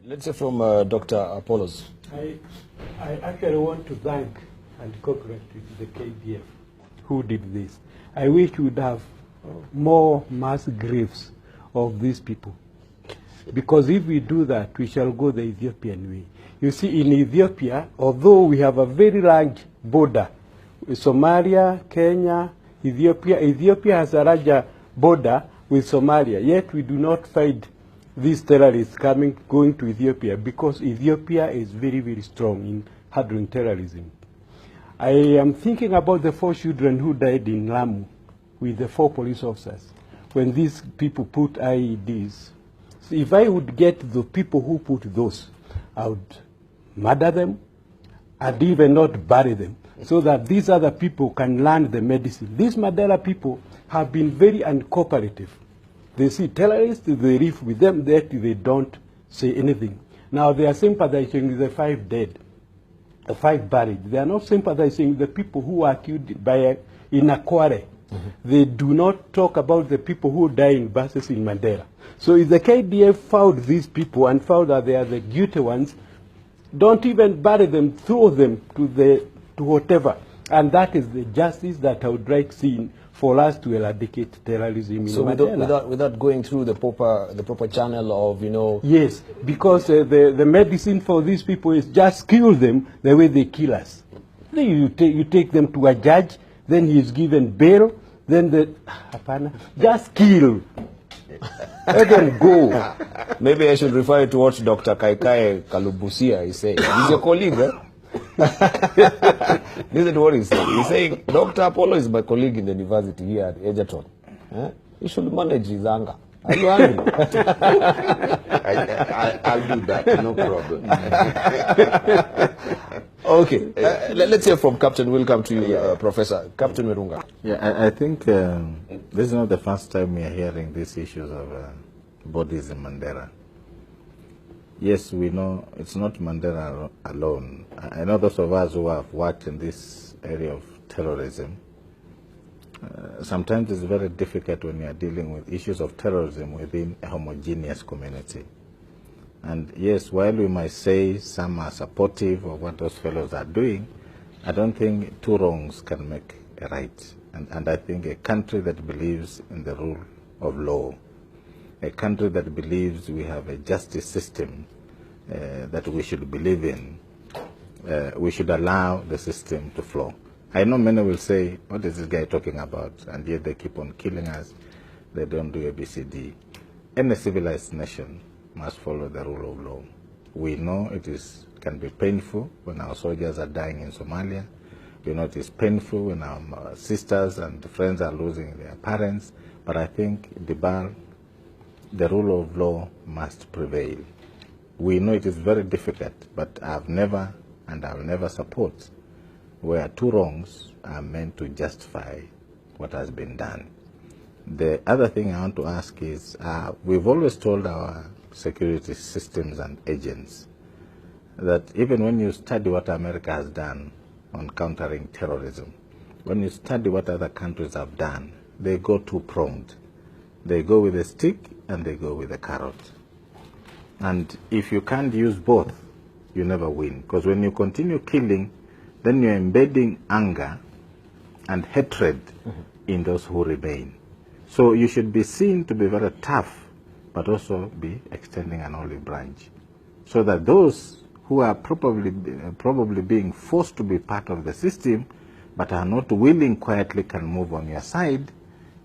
Let's hear from Dr. Apollos. I actually want to thank and congratulate the KDF who did this. I wish we would have more mass graves of these people. Because if we do that, we shall go the Ethiopian way. You see, in Ethiopia, although we have a very large border with Somalia, Kenya, Ethiopia has a larger border with Somalia, yet we do not find these terrorists going to Ethiopia because Ethiopia is very, very strong in handling terrorism. I am thinking about the 4 children who died in Lamu with the 4 police officers when these people put IEDs. So if I would get the people who put those, I would murder them and even not bury them so that these other people can learn the medicine. These Mandela people have been very uncooperative. They see terrorists, they live with them, that they don't say anything. Now they are sympathizing with the 5 dead, the 5 buried. They are not sympathizing with the people who are killed in a quarry. They do not talk about the people who die in buses in Mandela. So if the KDF found these people and found that they are the guilty ones, don't even bury them, throw them to whatever. And that is the justice that I would like seeing for us to eradicate terrorism in Mandela. So without going through the proper channel of, Yes, because the medicine for these people is just kill them the way they kill us. Then you take them to a judge, then he is given bail, then just kill. Let them go. Maybe I should refer you to what Dr. Kaikai Kalubusia is saying. He's your colleague, eh? Listen to what he's saying. He's saying, Dr. Apollo is my colleague in the university here at Egerton. He should manage his anger. Are you angry? I'll do that, no problem. Okay, let's hear from Captain. We'll come to you, Professor. Captain Merunga. Yeah, I think this is not the first time we are hearing these issues of bodies in Mandela. Yes, we know it's not Mandela alone. I know those of us who have worked in this area of terrorism. Sometimes it's very difficult when you are dealing with issues of terrorism within a homogeneous community. And yes, while we might say some are supportive of what those fellows are doing, I don't think 2 wrongs can make a right. And I think a country that believes in the rule of law, a country that believes we have a justice system that we should believe in, we should allow the system to flow. I know many will say, what is this guy talking about? And yet they keep on killing us. They don't do ABCD. Any civilized nation must follow the rule of law. We know it can be painful when our soldiers are dying in Somalia. We know it is painful when our sisters and friends are losing their parents. But I think the rule of law must prevail. We know it is very difficult, but I've never and I'll never support where 2 wrongs are meant to justify what has been done. The other thing I want to ask is, we've always told our security systems and agents that even when you study what America has done on countering terrorism, when you study what other countries have done, they go 2-pronged. They go with a stick and they go with a carrot. And if you can't use both, you never win. Because when you continue killing, then you're embedding anger and hatred in those who remain. So you should be seen to be very tough, but also be extending an olive branch, so that those who are probably being forced to be part of the system, but are not willing quietly, can move on your side,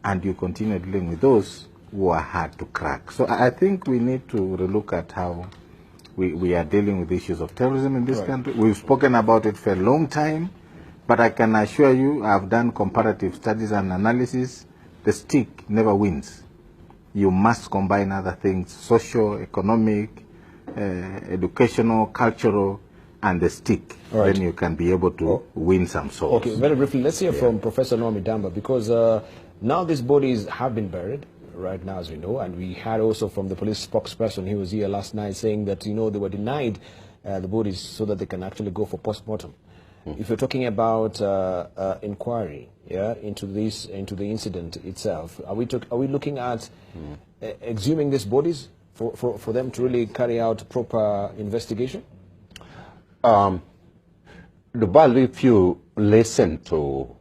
and you continue dealing with those who are hard to crack. So I think we need to relook at how we are dealing with issues of terrorism in this country. We've spoken about it for a long time, but I can assure you, I've done comparative studies and analysis. The stick never wins. You must combine other things: social, economic, educational, cultural, and the stick. Then you can be able to win some souls. Okay, very briefly, let's hear from Professor Nomi Damba, because now these bodies have been buried right now, as we know, and we had also from the police spokesperson, he was here last night saying that, they were denied the bodies so that they can actually go for post-mortem. If you're talking about inquiry, into the incident itself, are we looking at exhuming these bodies for them to really carry out proper investigation? Dubal, if you listen to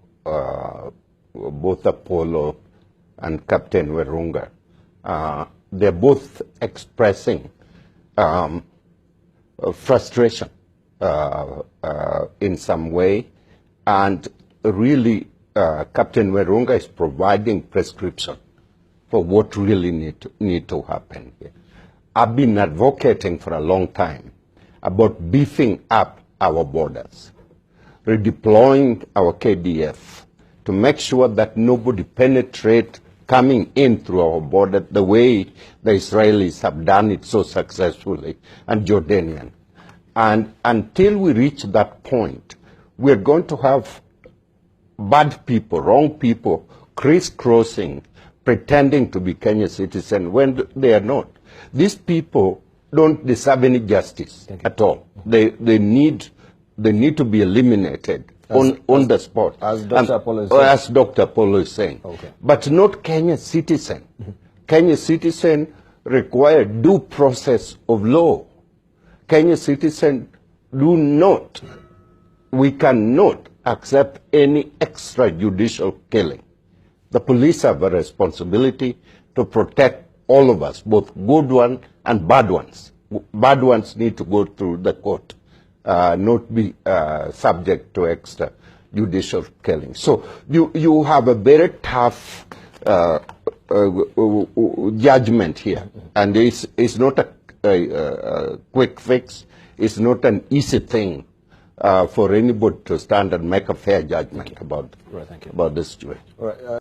both Apollo and Captain Werunga, they're both expressing frustration in some way, and really Captain Werunga is providing prescription for what really need to happen here. I've been advocating for a long time about beefing up our borders, redeploying our KDF to make sure that nobody penetrate coming in through our border the way the Israelis have done it so successfully, and Jordanian. And until we reach that point, we're going to have bad people, wrong people, crisscrossing, pretending to be Kenyan citizens when they are not. These people don't deserve any justice at all. They need to be eliminated on the spot. As Dr. Apollo is saying. As Dr. Apollo is saying. Okay. But not Kenyan citizen. Kenyan citizen require due process of law. Kenyan citizen we cannot accept any extrajudicial killing. The police have a responsibility to protect all of us, both good ones and bad ones. Bad ones need to go through the court, not be subject to extrajudicial killing. So you have a very tough judgment here, and it's not a quick fix. It's not an easy thing for anybody to stand and make a fair judgment about this situation. All right.